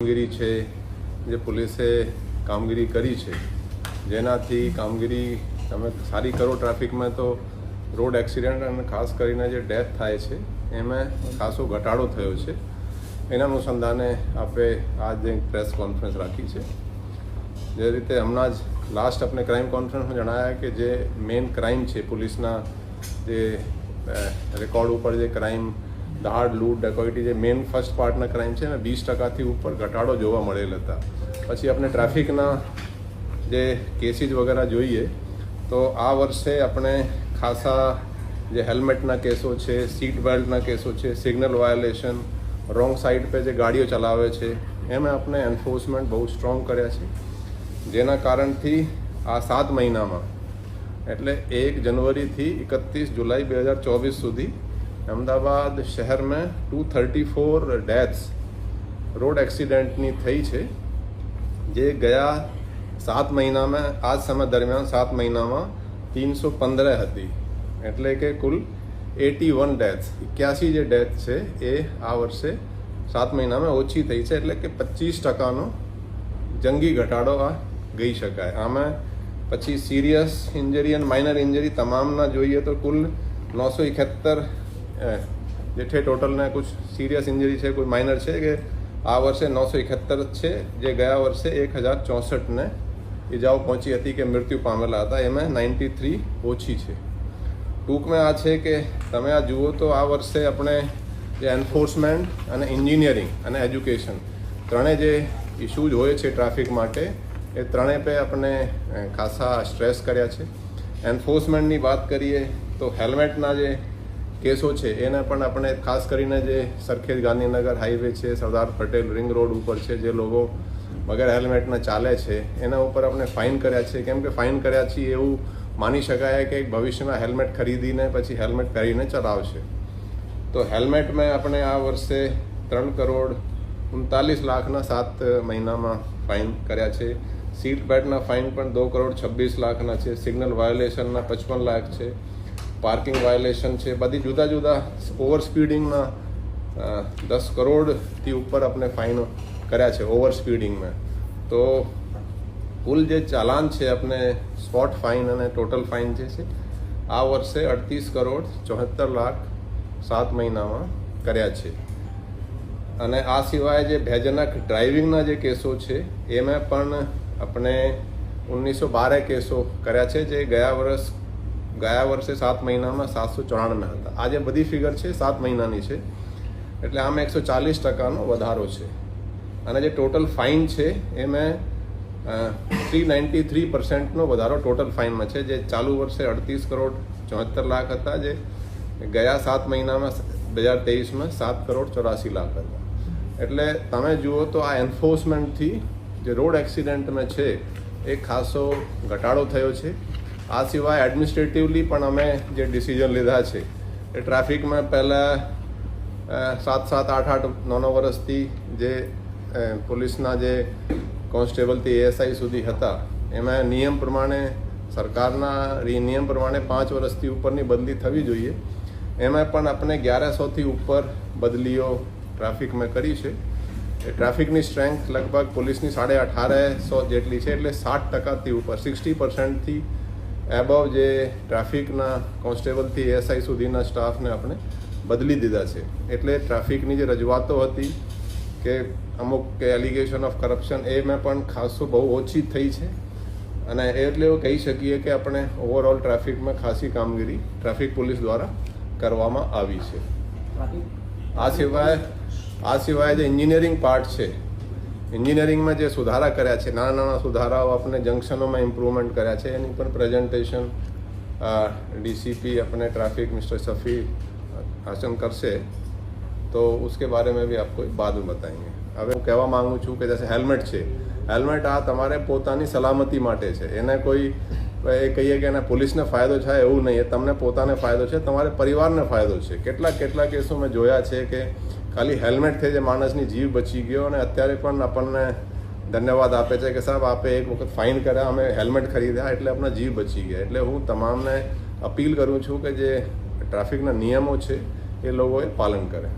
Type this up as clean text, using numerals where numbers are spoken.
કામગીરી છે જે પોલીસે કામગીરી કરી છે, જેનાથી કામગીરી તમે સારી કરો ટ્રાફિકમાં તો રોડ એક્સિડન્ટ અને ખાસ કરીને જે ડેથ થાય છે એમાં ખાસો ઘટાડો થયો છે. એના અનુસંધાને આપણે આજે પ્રેસ કોન્ફરન્સ રાખી છે. જે રીતે હમણાં જ લાસ્ટ આપણે ક્રાઇમ કોન્ફરન્સમાં જણાવ્યા કે જે મેઇન ક્રાઇમ છે પોલીસના જે રેકોર્ડ ઉપર જે ક્રાઇમ દાડ લૂંટ ડકોઇટી જે મેઇન ફર્સ્ટ પાર્ટના ક્રાઇમ છે ને 20% ઉપર ઘટાડો જોવા મળેલ હતા. પછી આપણે ટ્રાફિકના જે કેસીસ વગેરે જોઈએ તો આ વર્ષે આપણે ખાસા જે હેલ્મેટના કેસો છે, સીટ બેલ્ટના કેસો છે, સિગ્નલ વાયોલેશન, રોંગ સાઈડ પર જે ગાડીઓ ચલાવે છે એમાં આપણે એન્ફોર્સમેન્ટ બહુ સ્ટ્રોંગ કર્યા છે. જેના કારણથી આ 7 મહિનામાં એટલે 1 જનવરીથી 31 જુલાઈ 2024 સુધી અમદાવાદ શહેરમાં 234 ડેથ્સ રોડ એક્સિડન્ટની થઈ છે, જે ગયા 7 મહિનામાં આ સમય દરમિયાન 7 મહિનામાં 315 હતી. એટલે કે કુલ 81 ડેથ્સ 81 જે ડેથ છે એ આ વર્ષે 7 મહિનામાં ઓછી થઈ છે. એટલે કે 25%નો જંગી ઘટાડો આ ગઈ શકાય. આમાં પછી સિરિયસ ઇન્જરી અને માઇનર ઇન્જરી તમામના જોઈએ તો કુલ 971 જેઠે ટોટલને કુછ સિરિયસ ઇન્જરી છે, કોઈ માઇનર છે કે આ વર્ષે 971 છે, જે ગયા વર્ષે 1064ને ઇજાઓ પહોંચી હતી કે મૃત્યુ પામેલા હતા, એમાં 93 ઓછી છે. ટૂંકમાં આ છે કે તમે આ જુઓ તો આ વર્ષે આપણે જે એન્ફોર્સમેન્ટ અને એન્જિનિયરિંગ અને એજ્યુકેશન ત્રણેય જે ઇશ્યુઝ હોય છે ટ્રાફિક માટે એ ત્રણેય पे આપણે ખાસા સ્ટ્રેસ કર્યા છે. એન્ફોર્સમેન્ટની વાત કરીએ તો હેલ્મેટના જે કેસો છે એને પણ આપણે ખાસ કરીને જે સરખેજ ગાંધીનગર હાઈવે છે, સરદાર પટેલ રિંગ રોડ ઉપર છે, જે લોકો વગર હેલ્મેટના ચાલે છે એના ઉપર આપણે ફાઇન કર્યા છે. કેમ કે ફાઇન કર્યા છે એવું માની શકાય કે ભવિષ્યમાં હેલ્મેટ ખરીદીને પછી હેલ્મેટ પહેરીને ચલાવશે. તો હેલ્મેટમાં આપણે આ વર્ષે 3,39,00,000ના 7 મહિનામાં ફાઇન કર્યા છે. સીટ બેલ્ટના ફાઇન પણ 2,26,00,000ના છે. સિગ્નલ વાયોલેશનના 55 લાખ છે. પાર્કિંગ વાયોલેશન છે. બધી જુદા જુદા ઓવર સ્પીડિંગના 10 કરોડથી ઉપર આપણે ફાઇન કર્યા છે ઓવર સ્પીડિંગમાં. તો કુલ જે ચાલાન છે આપણે સ્પોટ ફાઇન અને ટોટલ ફાઇન જે છે આ વર્ષે 38,74,00,000 7 મહિનામાં કર્યા છે. અને આ સિવાય જે ભયજનક ડ્રાઇવિંગના જે કેસો છે એમાં પણ આપણે 1912 કેસો કર્યા છે, જે ગયા વર્ષે 7 મહિનામાં 794 હતા. આ જે બધી ફિગર છે 7 મહિનાની છે, એટલે આમાં 140%નો વધારો છે. અને જે ટોટલ ફાઇન છે એમાં 393%નો વધારો ટોટલ ફાઇનમાં છે, જે ચાલુ વર્ષે 38,74,00,000 હતા, જે ગયા 7 મહિનામાં 2023માં 7,84,00,000 હતા. એટલે તમે જુઓ તો આ એન્ફોર્સમેન્ટથી જે રોડ એક્સિડન્ટમાં છે એ ખાસો ઘટાડો થયો છે. આ સિવાય એડમિનિસ્ટ્રેટિવલી પણ અમે જે ડિસિઝન લીધા છે એ ટ્રાફિકમાં પહેલાં 7, 8, 9 વર્ષથી જે પોલીસના જે કોન્સ્ટેબલથી ASI સુધી હતા એમાં નિયમ પ્રમાણે સરકારના નિયમ પ્રમાણે 5 વર્ષથી ઉપરની બદલી થવી જોઈએ. એમાં પણ આપણે 1100થી ઉપર બદલીઓ ટ્રાફિકમાં કરી છે. એ ટ્રાફિકની સ્ટ્રેન્થ લગભગ પોલીસની 1850 જેટલી છે, એટલે 60%થી ઉપર 60%થી એબવ જે ટ્રાફિકના કોન્સ્ટેબલથી ASI સુધીના સ્ટાફને આપણે બદલી દીધા છે. એટલે ટ્રાફિકની જે રજૂઆતો હતી કે અમુક કે એલિગેશન ઓફ કરપ્શન એમાં પણ ખાસું બહુ ઓછી થઈ છે. અને એટલે એવું કહી શકીએ કે આપણે ઓવરઓલ ટ્રાફિકમાં ખાસી કામગીરી ટ્રાફિક પોલીસ દ્વારા કરવામાં આવી છે. આ સિવાય જે એન્જિનિયરિંગ પાર્ટ છે, એન્જિનિયરિંગમાં જે સુધારા કર્યા છે, નાના નાના સુધારાઓ આપણે જંક્શનોમાં ઇમ્પ્રુવમેન્ટ કર્યા છે, એની પણ પ્રેઝન્ટેશન DCP अपने ट्रैफिक मिस्टर शफी हासन करसे, तो उसके बारे में भी आपको बाद में बताएंगे. હવે હું કહેવા માંગુ છું કે જैसे હેલ્મેટ છે, હેલ્મેટ આ તમારે પોતાની સલામતી માટે છે. એને કોઈ એ કહીએ કે એના પોલીસને ફાયદો થાય એવું નહીં, એ તમને પોતાને ફાયદો છે, તમારે પરિવારને ફાયદો છે. કેટલા કેસો મેં જોયા છે કે ખાલી હેલ્મેટથી જે માણસની જીવ બચી ગયો અને અત્યારે પણ આપણને ધન્યવાદ આપે છે કે સાહેબ આપે એક વખત ફાઇન કર્યા, અમે હેલ્મેટ ખરીદ્યા એટલે આપણા જીવ બચી ગયા. એટલે હું તમામને અપીલ કરું છું કે જે ટ્રાફિકના નિયમો છે એ લોકોએ પાલન કરે.